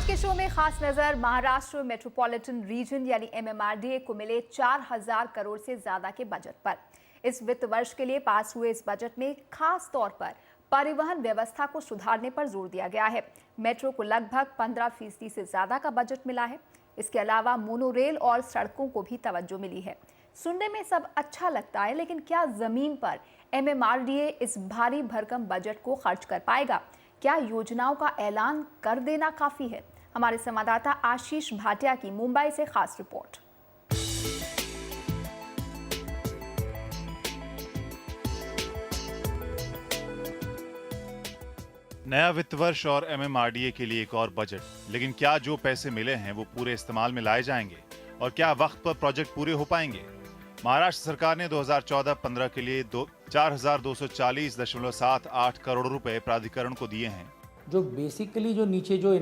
के शो में खास नजर महाराष्ट्र मेट्रोपॉलिटन रीजन यानी MMRDA को मिले 4000 करोड़ से ज्यादा के बजट पर। इस वित्त वर्ष के लिए पास हुए इस बजट में खास तौर पर परिवहन व्यवस्था को सुधारने पर जोर दिया गया है। मेट्रो को लगभग 15% से ज्यादा का बजट मिला है। इसके अलावा मोनोरेल और सड़कों को भी तवज्जो मिली है। सुनने में सब अच्छा लगता है, लेकिन क्या जमीन पर MMRDA इस भारी भरकम बजट को खर्च कर पाएगा? क्या योजनाओं का ऐलान कर देना काफी है? हमारे संवाददाता आशीष भाटिया की मुंबई से खास रिपोर्ट। नया वित्त वर्ष और MMRDA के लिए एक और बजट, लेकिन क्या जो पैसे मिले हैं वो पूरे इस्तेमाल में लाए जाएंगे और क्या वक्त पर प्रोजेक्ट पूरे हो पाएंगे? महाराष्ट्र सरकार ने 2014-15 के लिए 4240.78 करोड़ रुपए प्राधिकरण को दिए हैं। जो बेसिकली जो नीचे जो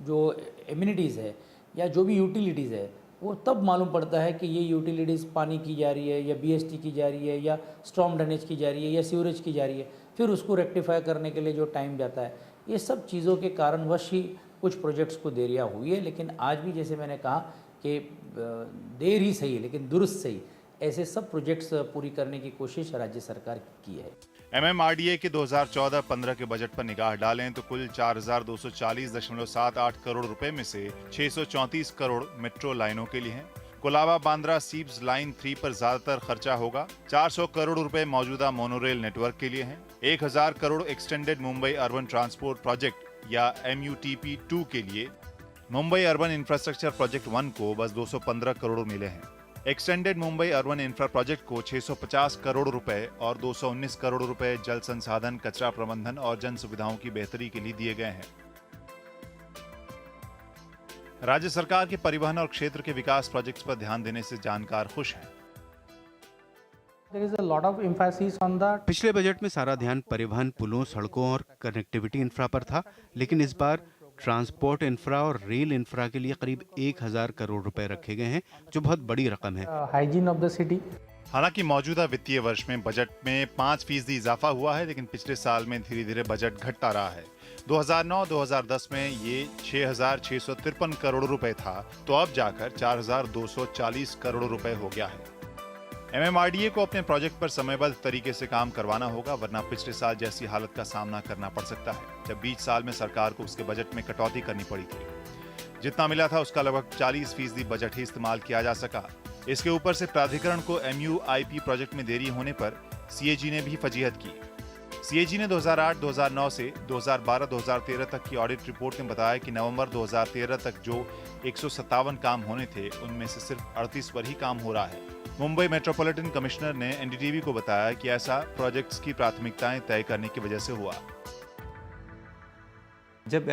जो एमिनिटीज़ है या जो भी यूटिलिटीज़ है, वो तब मालूम पड़ता है कि ये यूटिलिटीज़ पानी की जा रही है या BST की जा रही है या स्टॉर्म ड्रेनेज की जा रही है या सीवरेज की जा रही है। फिर उसको रेक्टिफाई करने के लिए जो टाइम जाता है, ये सब चीज़ों के कारणवश ही कुछ प्रोजेक्ट्स को देरियाँ हुई है। लेकिन आज भी जैसे मैंने कहा कि देर ही सही लेकिन दुरुस्त सही, ऐसे सब प्रोजेक्ट्स पूरी करने की कोशिश राज्य सरकार की है। MMRDA के 2014-15 के बजट पर निगाह डालें तो कुल 4240.78 करोड़ रुपए में से 634 करोड़ मेट्रो लाइनों के लिए हैं। कोलाबा बांद्रा सीप्स लाइन 3 पर ज्यादातर खर्चा होगा। 400 करोड़ रुपए मौजूदा मोनोरेल नेटवर्क के लिए हैं। 1000 crore extended Mumbai urban transport project या MUTP 2 के लिए। मुंबई अर्बन इंफ्रास्ट्रक्चर प्रोजेक्ट 1 को बस 215 करोड़ मिले हैं। Extended Mumbai urban infra project को 650 करोड़ रुपए और 219 करोड़ रुपए जल संसाधन, कचरा प्रबंधन और जन सुविधाओं की बेहतरी के लिए दिए गए हैं। राज्य सरकार के परिवहन और क्षेत्र के विकास प्रोजेक्ट्स पर ध्यान देने से जानकार खुश हैं। पिछले बजट में सारा ध्यान परिवहन, पुलों, सड़कों और कनेक्टिविटी इंफ्रा पर था, लेकिन इस बार ट्रांसपोर्ट इंफ्रा और रेल इंफ्रा के लिए करीब 1000 करोड़ रुपए रखे गए हैं, जो बहुत बड़ी रकम है। Hygiene of the city. हालांकि मौजूदा वित्तीय वर्ष में बजट में 5% इजाफा हुआ है, लेकिन पिछले साल में धीरे धीरे बजट घटता रहा है। 2009-2010 में ये 6653 करोड़ रुपए था, तो अब जाकर 4240 करोड़ रुपए हो गया है। MMRDA को अपने प्रोजेक्ट पर समयबद्ध तरीके से काम करवाना होगा, वरना पिछले साल जैसी हालत का सामना करना पड़ सकता है, जब बीच साल में सरकार को उसके बजट में कटौती करनी पड़ी थी। जितना मिला था उसका लगभग 40% बजट ही इस्तेमाल किया जा सका। इसके ऊपर से प्राधिकरण को MUIP प्रोजेक्ट में देरी होने पर CAG ने भी फजीहत की। CAG ने 2008-2009 से 2012-2013 तक की ऑडिट रिपोर्ट में बताया कि नवंबर 2013 तक जो 157 काम होने थे, उनमें से सिर्फ 38 पर ही काम हो रहा है। मुंबई मेट्रोपॉलिटन कमिश्नर ने NDTV को बताया कि ऐसा प्रोजेक्ट्स की प्राथमिकताएं तय करने की वजह से हुआ। जब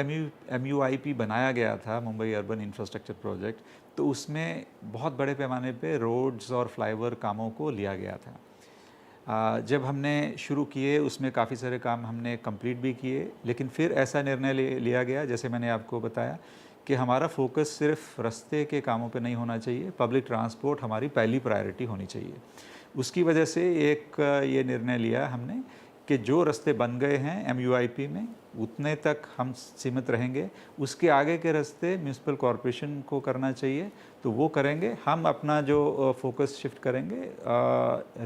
MUIP बनाया गया था, मुंबई अर्बन इंफ्रास्ट्रक्चर प्रोजेक्ट, तो उसमें बहुत बड़े पैमाने पे रोड्स और फ्लाईओवर कामों को लिया गया था। जब हमने शुरू किए उसमें काफ़ी सारे काम हमने कंप्लीट भी किए, लेकिन फिर ऐसा निर्णय लिया गया, जैसे मैंने आपको बताया, कि हमारा फोकस सिर्फ रास्ते के कामों पे नहीं होना चाहिए, पब्लिक ट्रांसपोर्ट हमारी पहली प्रायोरिटी होनी चाहिए। उसकी वजह से एक ये निर्णय लिया हमने कि जो रास्ते बन गए हैं MUIP में, उतने तक हम सीमित रहेंगे। उसके आगे के रास्ते म्यूनिसिपल कॉरपोरेशन को करना चाहिए, तो वो करेंगे। हम अपना जो फोकस शिफ्ट करेंगे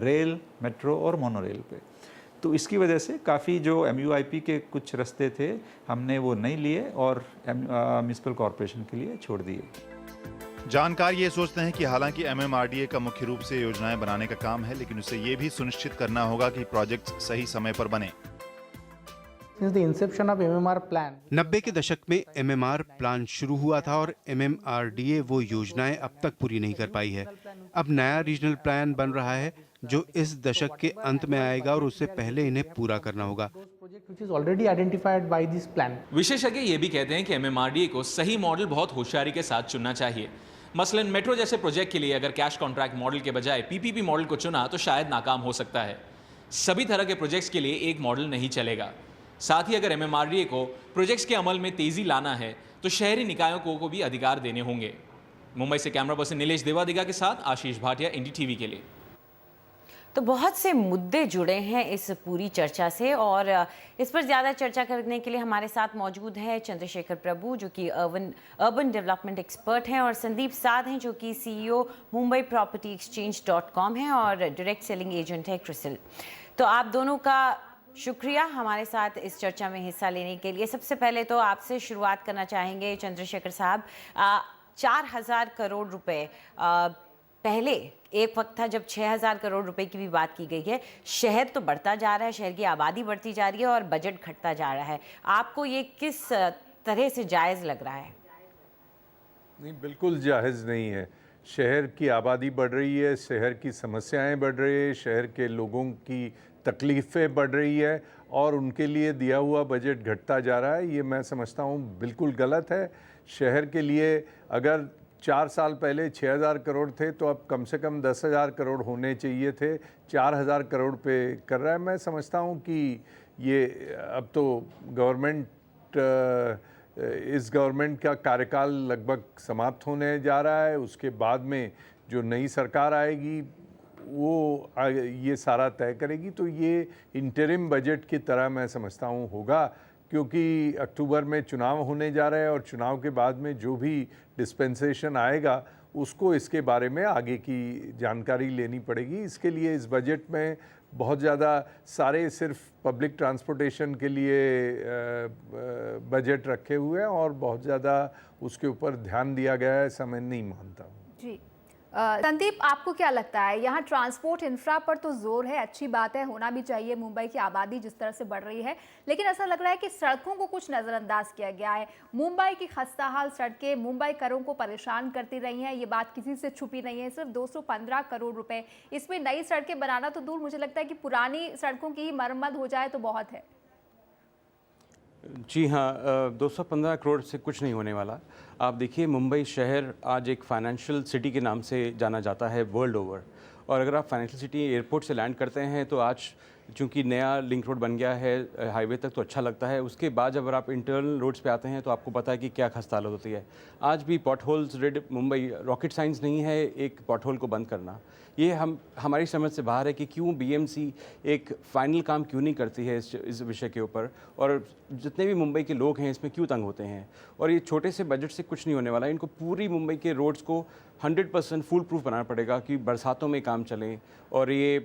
रेल, मेट्रो और मोनोरेल पे। तो इसकी वजह से काफ़ी जो MUIP के कुछ रास्ते थे, हमने वो नहीं लिए और म्यूनिसिपल कॉरपोरेशन के लिए छोड़ दिए। जानकार ये सोचते हैं कि हालांकि MMRDA का मुख्य रूप से योजनाएं बनाने का काम है, लेकिन उसे ये भी सुनिश्चित करना होगा कि प्रोजेक्ट सही समय पर बने। Since the inception of MMR plan, 90 के दशक में MMR प्लान शुरू हुआ था और MMRDA वो योजनाएं अब तक पूरी नहीं कर पाई है। अब नया रीजनल प्लान बन रहा है, जो इस दशक के अंत में आएगा और उससे पहले इन्हें पूरा करना होगा। which is already identified by this plan. विशेषज्ञ ये भी कहते हैं कि MMRDA को सही मॉडल बहुत होशियारी के साथ चुनना चाहिए। मसलन मेट्रो जैसे प्रोजेक्ट के लिए अगर कैश कॉन्ट्रैक्ट मॉडल के बजाय PPP मॉडल को चुना तो शायद नाकाम हो सकता है। सभी तरह के प्रोजेक्ट्स के लिए एक मॉडल नहीं चलेगा। साथ ही अगर MMRDA को प्रोजेक्ट्स के अमल में तेजी लाना है तो शहरी निकायों को भी अधिकार देने होंगे। मुंबई से कैमरा पर्सन नीलेश देवादिगा के साथ आशीष भाटिया, NDTV के लिए। तो बहुत से मुद्दे जुड़े हैं इस पूरी चर्चा से, और इस पर ज़्यादा चर्चा करने के लिए हमारे साथ मौजूद हैं चंद्रशेखर प्रभु, जो कि अर्बन डेवलपमेंट एक्सपर्ट हैं, और संदीप साध हैं, जो कि CEO मुंबई प्रॉपर्टी exchange.com हैं और डायरेक्ट सेलिंग एजेंट है क्रिसिल। तो आप दोनों का शुक्रिया हमारे साथ इस चर्चा में हिस्सा लेने के लिए। सबसे पहले तो आपसे शुरुआत करना चाहेंगे चंद्रशेखर साहब। 4,000 करोड़ रुपए, पहले एक वक्त था जब 6,000 करोड़ रुपए की भी बात की गई है। शहर तो बढ़ता जा रहा है, शहर की आबादी बढ़ती जा रही है और बजट घटता जा रहा है। आपको ये किस तरह से जायज़ लग रहा है? नहीं, बिल्कुल जायज़ नहीं है। शहर की आबादी बढ़ रही है, शहर की समस्याएं बढ़ रही है, शहर के लोगों की तकलीफ़ें बढ़ रही है और उनके लिए दिया हुआ बजट घटता जा रहा है। ये मैं समझता हूँ बिल्कुल गलत है। शहर के लिए अगर 4 साल पहले 6,000 करोड़ थे तो अब कम से कम 10,000 करोड़ होने चाहिए थे। 4,000 करोड़ पे कर रहा है। मैं समझता हूँ कि ये अब तो इस गवर्नमेंट का कार्यकाल लगभग समाप्त होने जा रहा है। उसके बाद में जो नई सरकार आएगी वो ये सारा तय करेगी। तो ये इंटरिम बजट की तरह मैं समझता हूँ होगा, क्योंकि अक्टूबर में चुनाव होने जा रहे हैं और चुनाव के बाद में जो भी डिस्पेंसेशन आएगा उसको इसके बारे में आगे की जानकारी लेनी पड़ेगी। इसके लिए इस बजट में बहुत ज़्यादा सारे सिर्फ पब्लिक ट्रांसपोर्टेशन के लिए बजट रखे हुए हैं और बहुत ज़्यादा उसके ऊपर ध्यान दिया गया है, ऐसा मैं नहीं मानता हूँ। जी संदीप, आपको क्या लगता है? यहाँ ट्रांसपोर्ट इंफ्रा पर तो जोर है, अच्छी बात है, होना भी चाहिए। मुंबई की आबादी जिस तरह से बढ़ रही है, लेकिन ऐसा लग रहा है कि सड़कों को कुछ नज़रअंदाज किया गया है। मुंबई की खस्ताहाल सड़कें मुंबई करों को परेशान करती रही हैं, ये बात किसी से छुपी नहीं है। सिर्फ 215 करोड़ रुपए, इसमें नई सड़कें बनाना तो दूर, मुझे लगता है कि पुरानी सड़कों की ही मरम्मत हो जाए तो बहुत है। जी हाँ, 215 करोड़ से कुछ नहीं होने वाला। आप देखिए, मुंबई शहर आज एक फाइनेंशियल सिटी के नाम से जाना जाता है वर्ल्ड ओवर, और अगर आप फाइनेंशियल सिटी एयरपोर्ट से लैंड करते हैं तो आज चूंकि नया लिंक रोड बन गया है हाईवे तक तो अच्छा लगता है। उसके बाद जब आप इंटरनल रोड्स पे आते हैं तो आपको पता है कि क्या खस्ता हालत होती है। आज भी pot holes red Mumbai, rocket science नहीं है एक पॉट होल को बंद करना। ये हमारी समझ से बाहर है कि क्यों BMC एक फाइनल काम क्यों नहीं करती है इस विषय के ऊपर, और जितने भी मुंबई के लोग हैं इसमें क्यों तंग होते हैं। और ये छोटे से बजट से कुछ नहीं होने वाला है। इनको पूरी मुंबई के रोड्स को 100% फुल प्रूफ बनाना पड़ेगा कि बरसातों में काम चले। और ये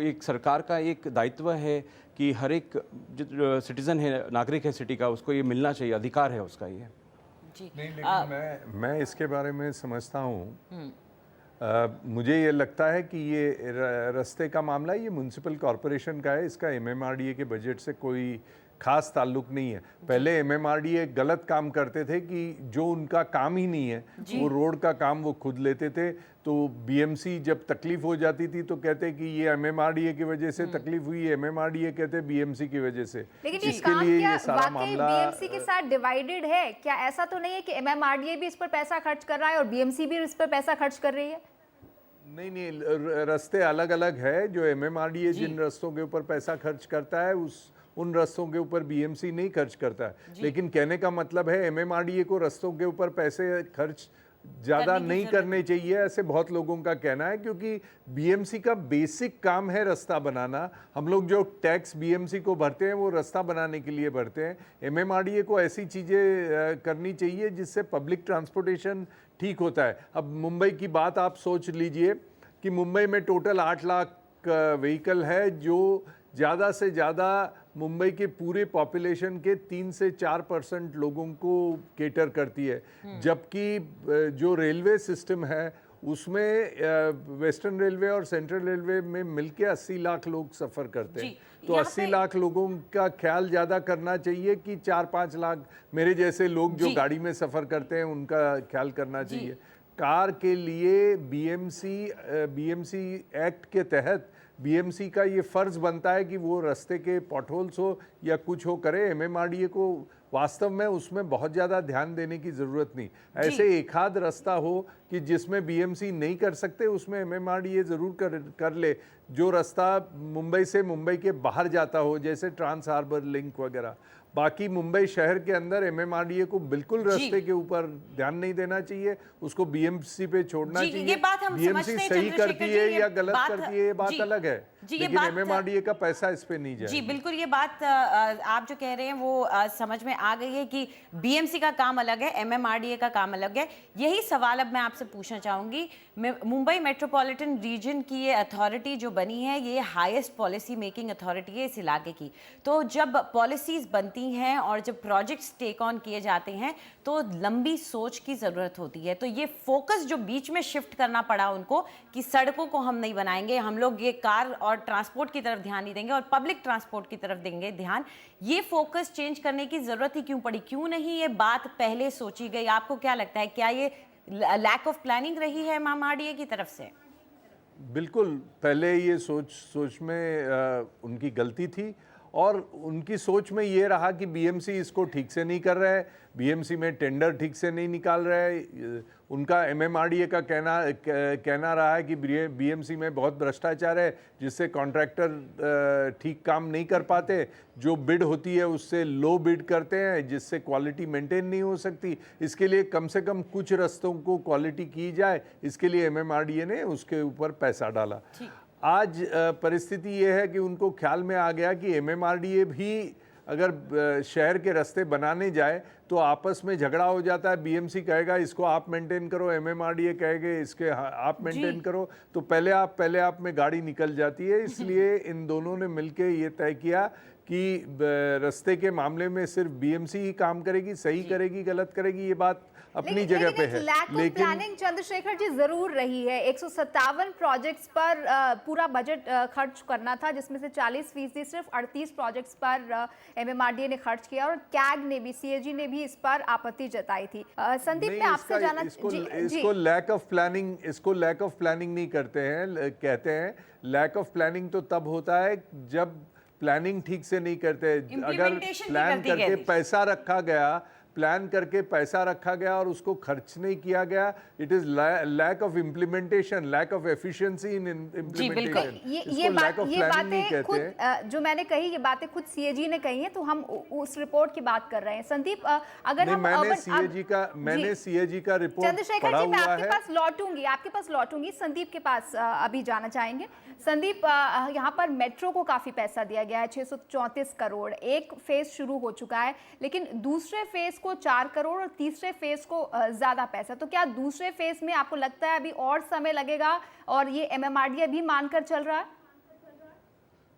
एक सरकार का एक दायित्व है कि हर एक जो सिटीज़न है, नागरिक है सिटी का, उसको ये मिलना चाहिए, अधिकार है उसका ये। जी नहीं, लेकिन मैं इसके बारे में समझता हूँ, मुझे ये लगता है कि ये रास्ते का मामला ये म्युनिसिपल कॉरपोरेशन का है। इसका MMRDA के बजट से कोई खास ताल्लुक नहीं है। पहले MMRDA गलत काम करते थे कि जो उनका काम ही नहीं है वो रोड का काम वो खुद लेते थे। तो BMC जब तकलीफ हो जाती थी तो कहते कि ये MMRDA की वजह से तकलीफ हुई, MMRDA कहते BMC की वजह से। लेकिन ये काम क्या वाकई BMC के साथ डिवाइडेड है क्या? ऐसा तो नहीं है कि MMRDA भी इस पर पैसा खर्च कर रहा है और BMC भी इस पर पैसा खर्च कर रही है? नहीं, रास्ते अलग अलग है। जो MMRDA जिन रास्तों के ऊपर पैसा खर्च करता है उन रास्तों के ऊपर BMC नहीं खर्च करता है। लेकिन कहने का मतलब है MMRDA को रास्तों के ऊपर पैसे खर्च ज़्यादा नहीं करने चाहिए, ऐसे बहुत लोगों का कहना है, क्योंकि BMC का बेसिक काम है रास्ता बनाना। हम लोग जो टैक्स BMC को भरते हैं वो रास्ता बनाने के लिए भरते हैं। MMRDA को ऐसी चीज़ें करनी चाहिए जिससे पब्लिक ट्रांसपोर्टेशन ठीक होता है। अब मुंबई की बात आप सोच लीजिए कि मुंबई में टोटल 8 लाख व्हीकल है, जो ज़्यादा से ज़्यादा मुंबई के पूरे पॉपुलेशन के 3 से 4% लोगों को केटर करती है। जबकि जो रेलवे सिस्टम है उसमें वेस्टर्न रेलवे और सेंट्रल रेलवे में मिलके 80 लाख लोग सफ़र करते हैं। तो 80 लाख लोगों का ख्याल ज़्यादा करना चाहिए कि 4-5 लाख मेरे जैसे लोग जो गाड़ी में सफ़र करते हैं उनका ख्याल करना चाहिए। कार के लिए BMC एक्ट के तहत BMC का ये फ़र्ज़ बनता है कि वो रास्ते के पॉटहोल्स हो या कुछ हो करे। MMRDA को वास्तव में उसमें बहुत ज़्यादा ध्यान देने की ज़रूरत नहीं। ऐसे एक आध रास्ता हो कि जिसमें BMC नहीं कर सकते उसमें MMRDA ज़रूर कर ले। जो रास्ता मुंबई से मुंबई के बाहर जाता हो, जैसे ट्रांस हार्बर लिंक वगैरह। बाकी मुंबई शहर के अंदर MMRDA को बिल्कुल रास्ते के ऊपर ध्यान नहीं देना चाहिए, उसको BMC पे छोड़ना चाहिए। ये बात हम BMC सही करती है या गलत करती है ये बात अलग है। जी, ये लेकिन बात- एमएमआरडीए का पैसा इस पे नहीं जी जाएगा। बिल्कुल, ये बात आप जो कह रहे हैं वो समझ में आ गई है कि बीएमसी का काम अलग है, एमएमआरडीए का काम अलग है। यही सवाल अब मैं आपसे पूछना चाहूँगी। मुंबई मेट्रोपॉलिटन रीजन की ये अथॉरिटी जो बनी है, ये हाईएस्ट पॉलिसी मेकिंग अथॉरिटी है इस इलाके की। तो जब पॉलिसीज़ बनती हैं और जब प्रोजेक्ट्स टेक ऑन किए जाते हैं तो लंबी सोच की ज़रूरत होती है। तो ये फोकस जो बीच में शिफ्ट करना पड़ा उनको कि सड़कों को हम नहीं बनाएंगे, हम लोग ये कार और ट्रांसपोर्ट की तरफ ध्यान नहीं देंगे और पब्लिक ट्रांसपोर्ट की तरफ देंगे ध्यान, ये फोकस चेंज करने की ज़रूरत ही क्यों पड़ी? क्यों नहीं ये बात पहले सोची गई? आपको क्या लगता है, क्या ये लैक ऑफ प्लानिंग रही है एमएमआरडीए की तरफ से? बिल्कुल, पहले ये सोच में उनकी गलती थी और उनकी सोच में ये रहा कि बीएमसी इसको ठीक से नहीं कर रहा है, बीएमसी में टेंडर ठीक से नहीं निकाल रहा है। उनका एमएमआरडीए का कहना रहा है कि बीएमसी में बहुत भ्रष्टाचार है, जिससे कॉन्ट्रैक्टर ठीक काम नहीं कर पाते, जो बिड होती है उससे लो बिड करते हैं, जिससे क्वालिटी मेंटेन नहीं हो सकती। इसके लिए कम से कम कुछ रास्तों को क्वालिटी की जाए, इसके लिए एमएमआरडीए ने उसके ऊपर पैसा डाला। आज परिस्थिति ये है कि उनको ख्याल में आ गया कि एमएमआरडीए भी अगर शहर के रास्ते बनाने जाए तो आपस में झगड़ा हो जाता है। बीएमसी कहेगा इसको आप मेंटेन करो, एमएमआरडीए कहेगा इसके आप मेंटेन करो, तो पहले आप में गाड़ी निकल जाती है। इसलिए इन दोनों ने मिलके ये तय किया कि रास्ते के मामले में सिर्फ बीएमसी ही काम करेगी, सही करेगी, गलत करेगी, ये बात अपनी जगह पे है। लेकिन प्लानिंग चंद्रशेखर जी जरूर रही है। 157 प्रोजेक्ट्स पर पूरा बजट खर्च करना था, जिसमें से 40% सिर्फ 38 प्रोजेक्ट्स पर एमएमआरडीए ने खर्च किया और कैग ने भी, सीएजी ने भी इस पर आपत्ति जताई थी। संदीप, मैं आपसे जानना इसको लैक ऑफ प्लानिंग नहीं करते हैं, कहते हैं लैक ऑफ प्लानिंग तो तब होता है जब प्लानिंग ठीक से नहीं करते। अगर प्लान करके पैसा रखा गया, प्लान करके पैसा रखा गया और उसको खर्च नहीं किया गया, it is lack of implementation, lack of efficiency in implementation. ये बातें खुद जो मैंने कही, ये बातें खुद सीएजी ने कही हैं, तो हम उस रिपोर्ट की बात कर रहे हैं। संदीप, अगर हम मैंने सीएजी का रिपोर्ट चंद्रशेखर जी, मैं आपके पास लौटूंगी, संदीप के पास अभी जाना चाहेंगे। संदीप, यहाँ पर मेट्रो को काफी पैसा दिया गया है, 634 करोड़। एक फेज शुरू हो चुका है, लेकिन दूसरे फेज को 4 करोड़ और तीसरे फेज को ज्यादा पैसा। तो क्या दूसरे फेज में आपको लगता है अभी और समय लगेगा और ये एमएमआरडीए भी मानकर चल रहा है?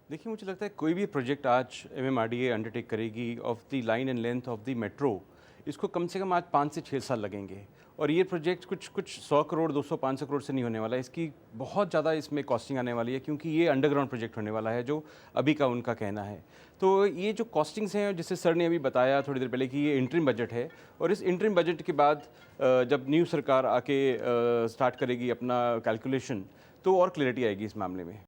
देखिए, मुझे लगता है कोई भी प्रोजेक्ट आज एमएमआरडीए अंडरटेक करेगी of the line and length of the metro, इसको कम से कम आज 5 से 6 साल लगेंगे। और ये प्रोजेक्ट कुछ 100 करोड़ 200-500 करोड़ से नहीं होने वाला है, इसकी बहुत ज़्यादा इसमें कॉस्टिंग आने वाली है, क्योंकि ये अंडरग्राउंड प्रोजेक्ट होने वाला है, जो अभी का उनका कहना है। तो ये जो कॉस्टिंग्स हैं, जिससे सर ने अभी बताया थोड़ी देर पहले कि ये इंटरिम बजट है, और इस इंटरिम बजट के बाद जब न्यू सरकार आके स्टार्ट करेगी अपना कैलकुलेशन, तो और क्लैरिटी आएगी इस मामले में।